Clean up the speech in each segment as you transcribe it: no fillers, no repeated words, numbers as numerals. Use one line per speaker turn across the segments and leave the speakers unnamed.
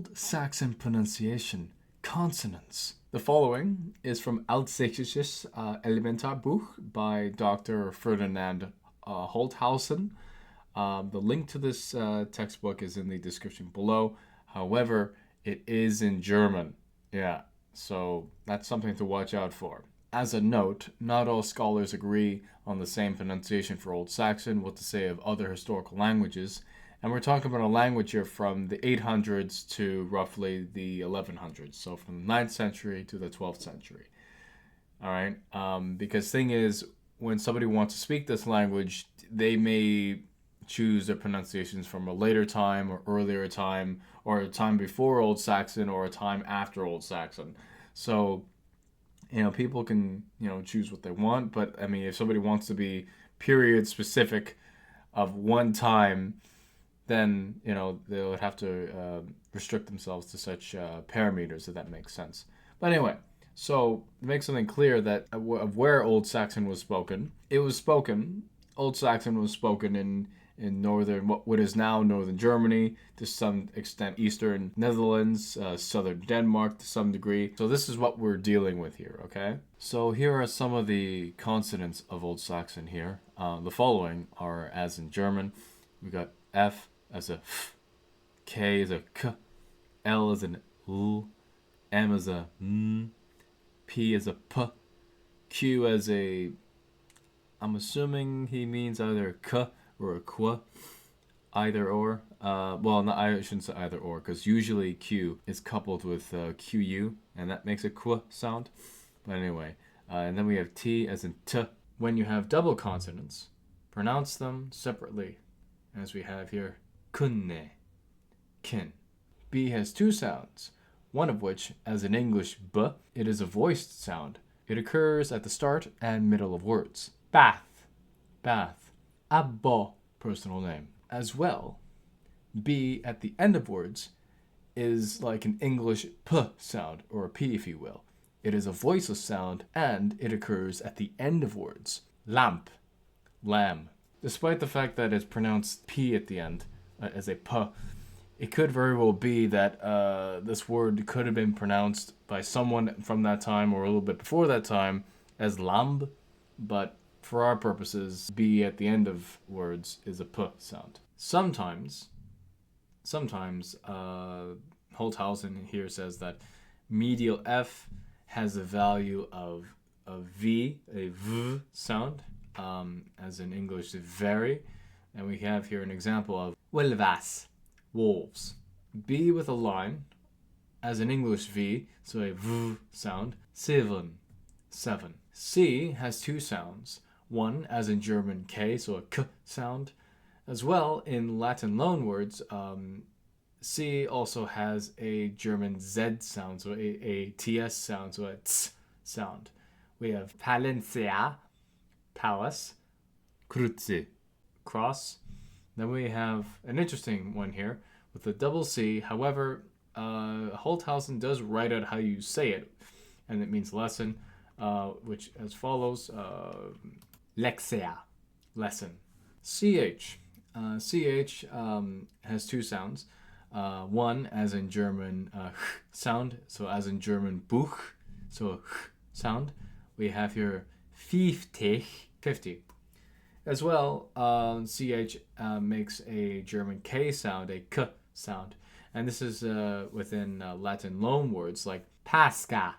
Old Saxon pronunciation, consonants. The following is from Old Sächsisches Elementarbuch by Dr. Ferdinand Holthausen. The link to this textbook is in the description below. However, it is in German. Yeah, so that's something to watch out for. As a note, not all scholars agree on the same pronunciation for Old Saxon, what to say of other historical languages. And we're talking about a language here from the 800s to roughly the 1100s. So from the 9th century to the 12th century. All right? Because thing is, when somebody wants to speak this language, they may choose their pronunciations from a later time or earlier time or a time before Old Saxon or a time after Old Saxon. So, people can, choose what they want. But, if somebody wants to be period specific of one time, then, they would have to restrict themselves to such parameters, if that makes sense. But anyway, so to make something clear that of where Old Saxon was spoken, Old Saxon was spoken in northern, what is now northern Germany, to some extent eastern Netherlands, southern Denmark to some degree. So this is what we're dealing with here, okay? So here are some of the consonants of Old Saxon here. The following are as in German. We got F as a F, K as a K, L as an L, M as a M, P as a P, Q as a, I'm assuming he means either K or a Qu, either or. I shouldn't say either or, because usually Q is coupled with QU, and that makes a Qu sound. But anyway, and then we have T as in T. When you have double consonants, pronounce them separately, as we have here, kunne, kin. B has two sounds, one of which, as in English B, it is a voiced sound. It occurs at the start and middle of words. Bath, bath. Abbo, personal name. As well, B at the end of words is like an English P sound, or a P if you will. It is a voiceless sound, and it occurs at the end of words. Lamp, lamb. Despite the fact that it's pronounced P at the end, as a P, it could very well be that this word could have been pronounced by someone from that time or a little bit before that time as lamb, but for our purposes, B at the end of words is a P sound. Sometimes, Holthausen here says that medial F has a value of V, a V sound, as in English, very. And we have here an example of wolvas, wolves. B with a line, as in English V, so a V sound, seven, seven. C has two sounds. One, as in German K, so a K sound. As well, in Latin loanwords, C also has a German Z sound, so a TS sound, so a TS sound. We have Palencia, palace, Kreuze, cross. Then we have an interesting one here with a double C. However, Holthausen does write out how you say it, and it means lesson, which as follows. Lexia, lesson. CH. CH has two sounds. One, as in German, sound. So as in German, Buch. So a sound. We have here 50, 50. As well, CH makes a German K sound, a K sound. And this is within Latin loanwords like Pascha,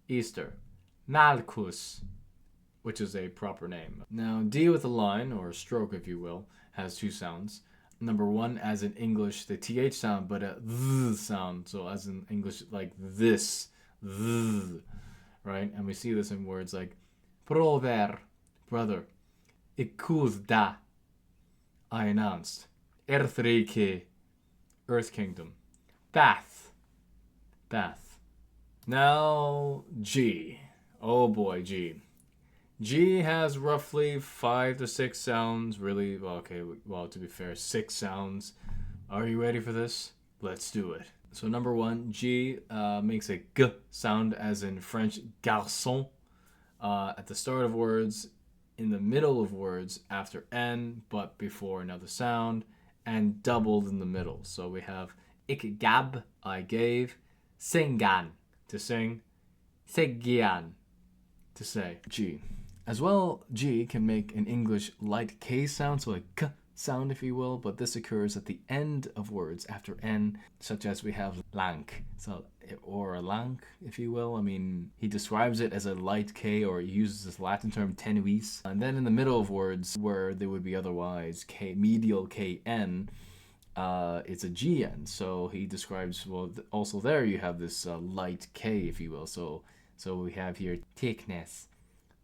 Easter, Malchus, which is a proper name. Now, D with a line, or a stroke if you will, has two sounds. Number one, as in English, the TH sound, but a th sound. So as in English, like this, th, right? And we see this in words like prover, brother. Ikulda, I announced. Erthrike, Earth Kingdom. Bath, bath. Now, G. Oh boy, G. G has roughly 5 to 6 sounds. Really, to be fair, 6 sounds. Are you ready for this? Let's do it. So number one, G makes a G sound, as in French garçon, at the start of words, in the middle of words, after N, but before another sound, and doubled in the middle. So we have Ik gab, I gave. Singan, to sing. Seggian, to say. G. As well, G can make an English light K sound, so a K sound, if you will, but this occurs at the end of words after N, such as we have lank, so, or a lank, if you will. I mean, he describes it as a light K, or he uses this Latin term tenuis. And then in the middle of words, where they would be otherwise K, medial KN, it's a GN. So he describes, well, also there you have this light K, if you will. So we have here teknes,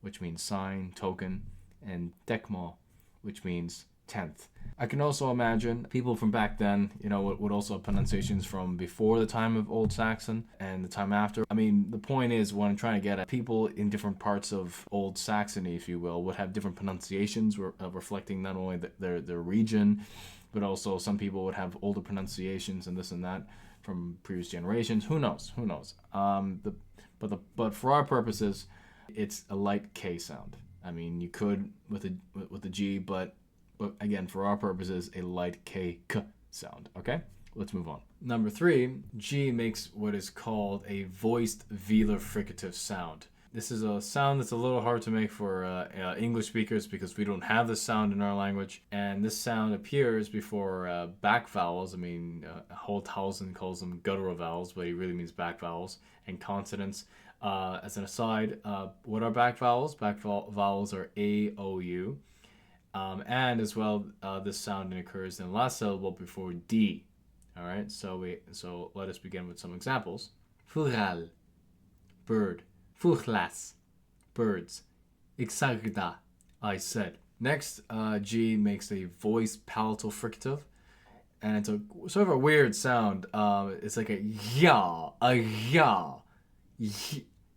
which means sign, token, and dekmo, which means 10th. I can also imagine people from back then, would also have pronunciations from before the time of Old Saxon and the time after. I mean, the point is, what I'm trying to get at, people in different parts of Old Saxony, if you will, would have different pronunciations reflecting not only their region, but also some people would have older pronunciations and this and that from previous generations. Who knows? But for our purposes, it's a light K sound. I mean, you could with the G, but again, for our purposes, a light K sound. Okay, let's move on. Number 3, G makes what is called a voiced velar fricative sound. This is a sound that's a little hard to make for English speakers because we don't have this sound in our language. And this sound appears before back vowels. I mean, Holthausen calls them guttural vowels, but he really means back vowels and consonants. As an aside, what are back vowels? Back vowels are A, O, U. And as well, this sound occurs in the last syllable before D. All right, so let us begin with some examples. Fugl, bird. Fuglas, birds. Ixagda, I said. Next, G makes a voice palatal fricative, and it's a sort of a weird sound. It's like a ya,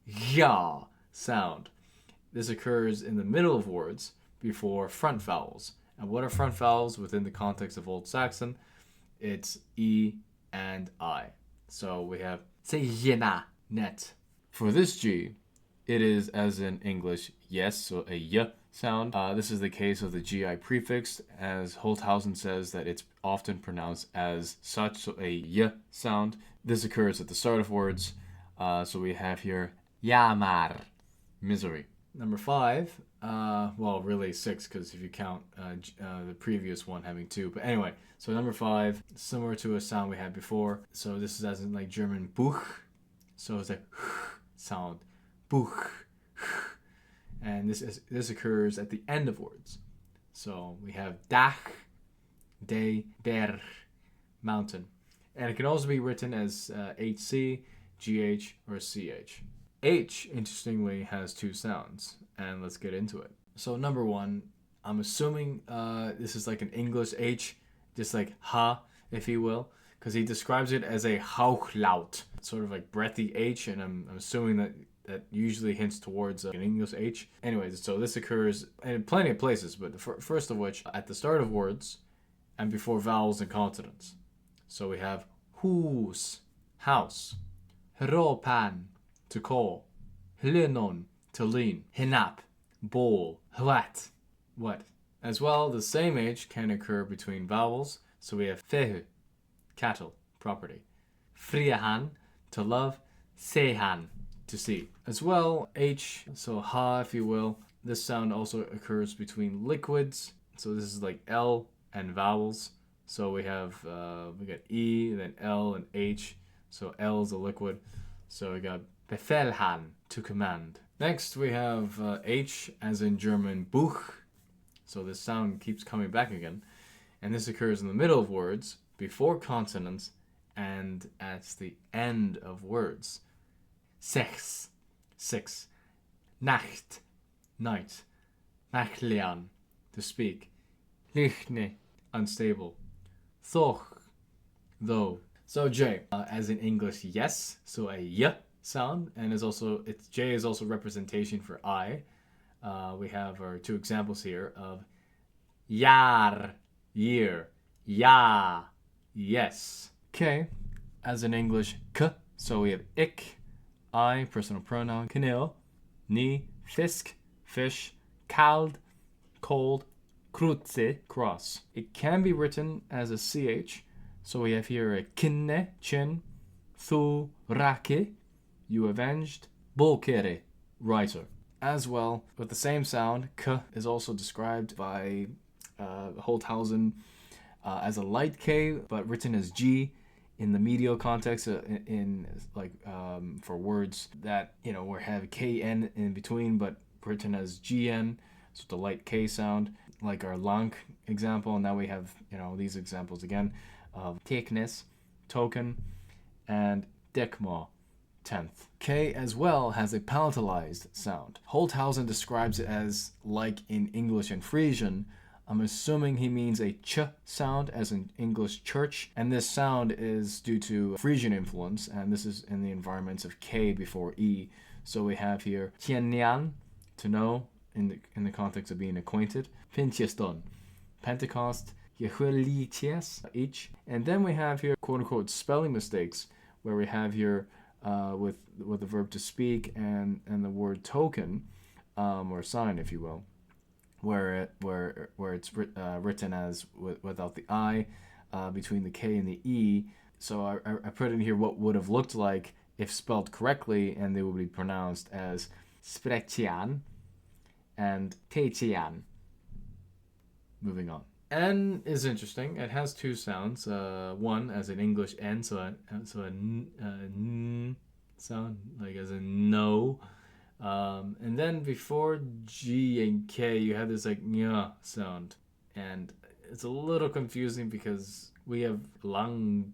ya sound. This occurs in the middle of words before front vowels. And what are front vowels within the context of Old Saxon? It's E and I. So we have seyena, net. For this G, it is as in English, yes, so a y sound. This is the case of the GI prefix, as Holthausen says that it's often pronounced as such, so a y sound. This occurs at the start of words. So we have here yamar, misery. Number 5, well, really 6, because if you count the previous one having 2. But anyway, so number 5, similar to a sound we had before. So this is as in like German Buch. So it's a sound, Buch. And this occurs at the end of words. So we have Dach, de, der, mountain. And it can also be written as HC, GH, or CH. H, interestingly, has 2 sounds, and let's get into it. So number 1, I'm assuming this is like an English H, just like ha, if you will, because he describes it as a Hauchlaut, sort of like breathy H, and I'm assuming that usually hints towards an English H. Anyways, so this occurs in plenty of places, but first of which, at the start of words, and before vowels and consonants. So we have hus, house, ropan, to call, hlenon, to lean, hinap, bowl, hwat, what. As well, the same H can occur between vowels, so we have fehu, cattle, property, friahan, to love, sehan, to see. As well, H, so ha, if you will, this sound also occurs between liquids, so this is like L and vowels. So we got E, then L, and H, so L is a liquid, so we got Befehlhan, to command. Next we have H as in German Buch. So this sound keeps coming back again. And this occurs in the middle of words, before consonants, and at the end of words. Sechs, 6. Nacht, night. Machlian, to speak. Lichne, unstable. Thoch, though. So J, as in English, yes, so a y sound, and J is also representation for I. We have our 2 examples here of jaar, year, ja, yes. K, as in English, k, so we have ik, I, personal pronoun, kneel, ni, fisk, fish, kald, cold, krutze, cross. It can be written as a CH, So we have here a kinne, chin, thu rake, you avenged, bolkere, writer. As well, with the same sound, k is also described by Holthausen as a light K, but written as G in the medial context, for words that we have KN in between, but written as GN, so the light K sound, like our lank example. And now we have these examples again of teknes, token, and dekma, 10th. K as well has a palatalized sound. Holthausen describes it as like in English and Frisian. I'm assuming he means a ch sound as in English church, and this sound is due to Frisian influence, and this is in the environments of K before E. So we have here tiennian, to know, in the context of being acquainted, Pincheston, Pentecost, Yehulitias, each. And then we have here quote-unquote spelling mistakes, where we have here with the verb to speak and the word token, or sign, if you will, where it's written as without the I, between the K and the E. So I put in here what would have looked like if spelled correctly, and they would be pronounced as Sprechian and Techian. Moving on. N is interesting. It has two sounds. One as in English N, so a n sound, like as in no. And then before G and K, you have this like nya sound, and it's a little confusing because we have lang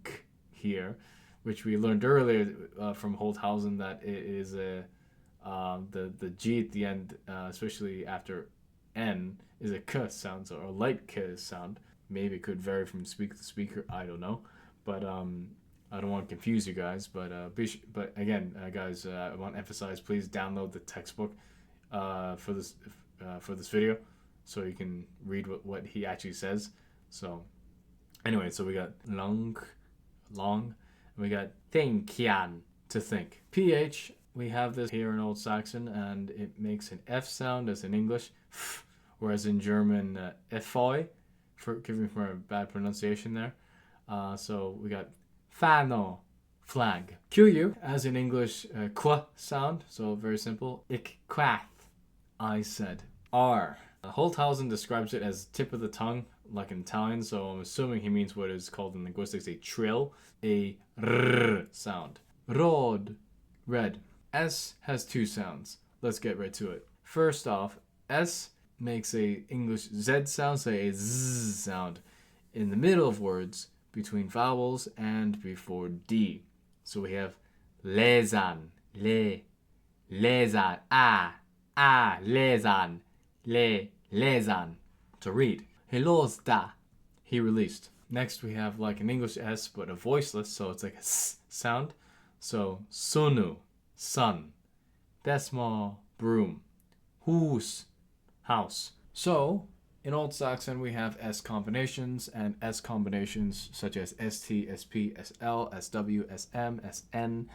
here, which we learned earlier from Holthausen, that it is the G at the end, especially after N, is a k sound, so a light k sound. Maybe it could vary from speaker to speaker. I don't know, but I don't want to confuse you guys. But again, guys, I want to emphasize: please download the textbook for this video, so you can read what he actually says. So anyway, so we got long, and we got thinkian, to think. PH, we have this here in Old Saxon, and it makes an F sound as in English, whereas in German, Foi, forgive me for a bad pronunciation there. So we got fano, flag. QU, as in English, qua sound, so very simple. Ik quath, I said. R. Holthausen describes it as tip of the tongue, like in Italian, so I'm assuming he means what is called in linguistics a trill, a r sound. Rod, red. S has two sounds. Let's get right to it. First off, S makes a English Z sound, so a Z sound in the middle of words between vowels and before D. So we have lesan, lesan, lesan, lesan, to read. Helosda, he released. Next we have like an English S but a voiceless, so it's like a S sound. So sunu, sun. Desma, broom. Hus, house. So in Old Saxon we have S combinations, and S combinations such as ST, SP, SL, SW, SM, SN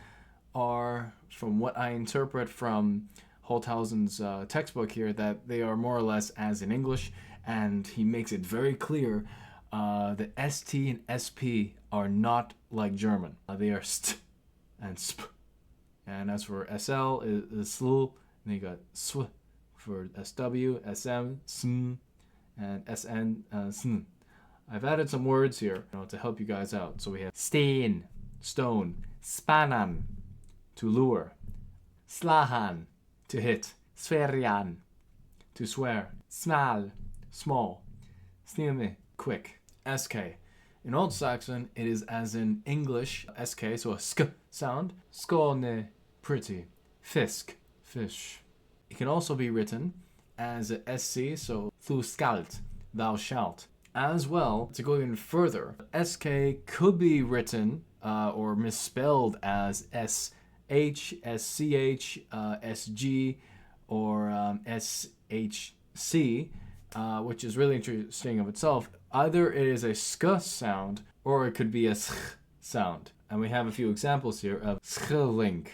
are, from what I interpret from Holthausen's textbook here, that they are more or less as in English, and he makes it very clear that ST and SP are not like German. They are st and sp. And as for SL, is sl, and you got sw for SW, SM, sm, and SN, sn. I've added some words here to help you guys out. So we have steen, stone, spanan, to lure, slahan, to hit, sverian, to swear, snal, small, snime, quick. SK. In Old Saxon, it is as in English, SK, so a sk sound. Skåne, pretty. Fisk, fish. It can also be written as a SC, so thu skalt, thou shalt. As well, to go even further, SK could be written or misspelled as SH, SCH, SG, or SHC, which is really interesting of itself. Either it is a sk sound, or it could be a sch sound. And we have a few examples here of schilling,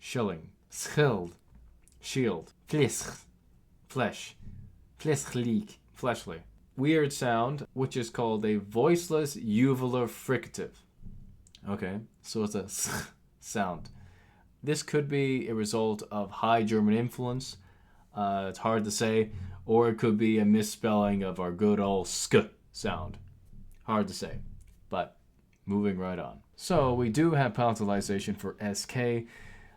shilling, schild, shield, flisch, flesh, fleschlik, fleshly. weird sound, which is called a voiceless uvular fricative. Okay, so it's a sound. This could be a result of High German influence. It's hard to say, or it could be a misspelling of our good old sk sound. Hard to say, but moving right on. So we do have palatalization for SK.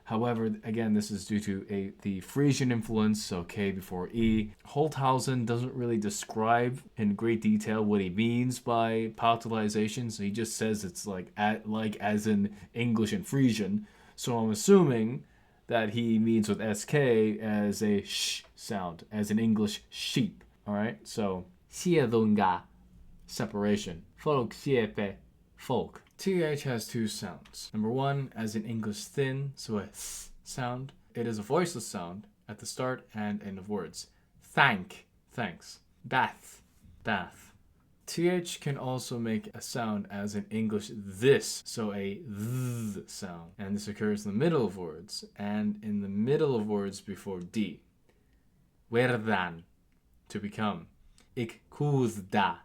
However, again, this is due to the Frisian influence, so K before E. Holthausen doesn't really describe in great detail what he means by palatalization, so he just says it's like as in English and Frisian. So I'm assuming that he means with SK as a sh sound, as in English sheep. Alright, so siedunga, separation. Folk siepe, folk. TH has two sounds. Number one, as in English thin, so a th sound. It is a voiceless sound at the start and end of words. Thank, thanks. Bath, bath. TH can also make a sound as in English this, so a th sound. And this occurs in the middle of words and in the middle of words before D. Werden, to become. Ik koosda,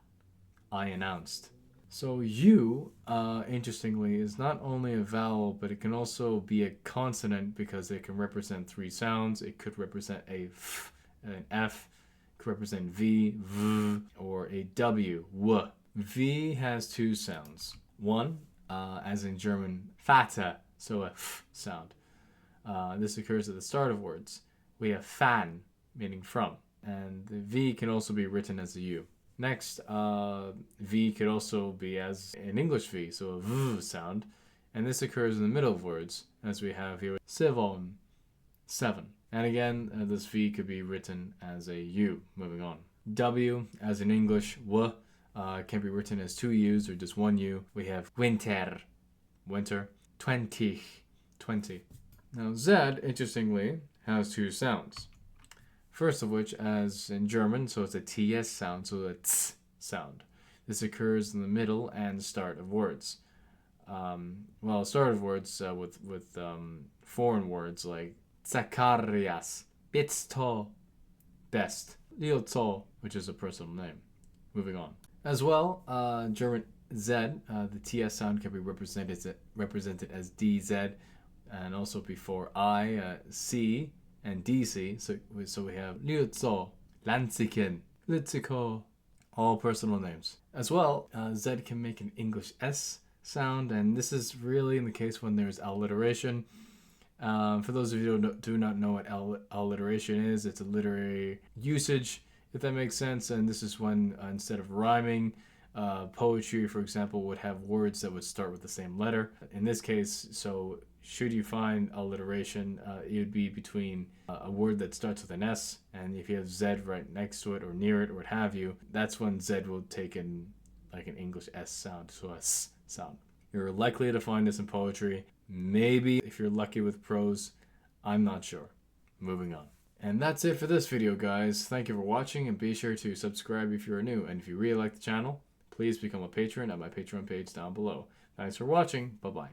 I announced. So U, interestingly, is not only a vowel, but it can also be a consonant because it can represent three sounds. It could represent a f, an f, it could represent v, or a w, w. V has two sounds. One, as in German, Vater, so a f sound. This occurs at the start of words. We have fan, meaning from, and the V can also be written as a U. Next, V could also be as an English V, so a V sound, and this occurs in the middle of words, as we have here, sevon, seven. And again, this V could be written as a U, moving on. W, as in English, W, can be written as two U's or just one U. We have winter, winter, 20, 20. Now Z, interestingly, has two sounds. First of which, as in German, so it's a TS sound, so a TS sound. This occurs in the middle and start of words. Start of words with foreign words like Zacharias, Bitsto, best, Liotso, which is a personal name. Moving on. As well, German Z, the TS sound can be represented as DZ, and also before I, C, and DC, so we have Liutzo, Lanziken, Litziko, all personal names. As well, Z can make an English S sound, and this is really in the case when there's alliteration. For those of you who do not know what alliteration is, it's a literary usage, if that makes sense, and this is when instead of rhyming, poetry, for example, would have words that would start with the same letter. In this case, so should you find alliteration, it would be between a word that starts with an S, and if you have Z right next to it or near it or what have you, that's when Z will take in like an English S sound, so a S sound. You're likely to find this in poetry. Maybe if you're lucky with prose, I'm not sure. Moving on. And that's it for this video, guys. Thank you for watching, and be sure to subscribe if you're new. And if you really like the channel, please become a patron at my Patreon page down below. Thanks for watching. Bye-bye.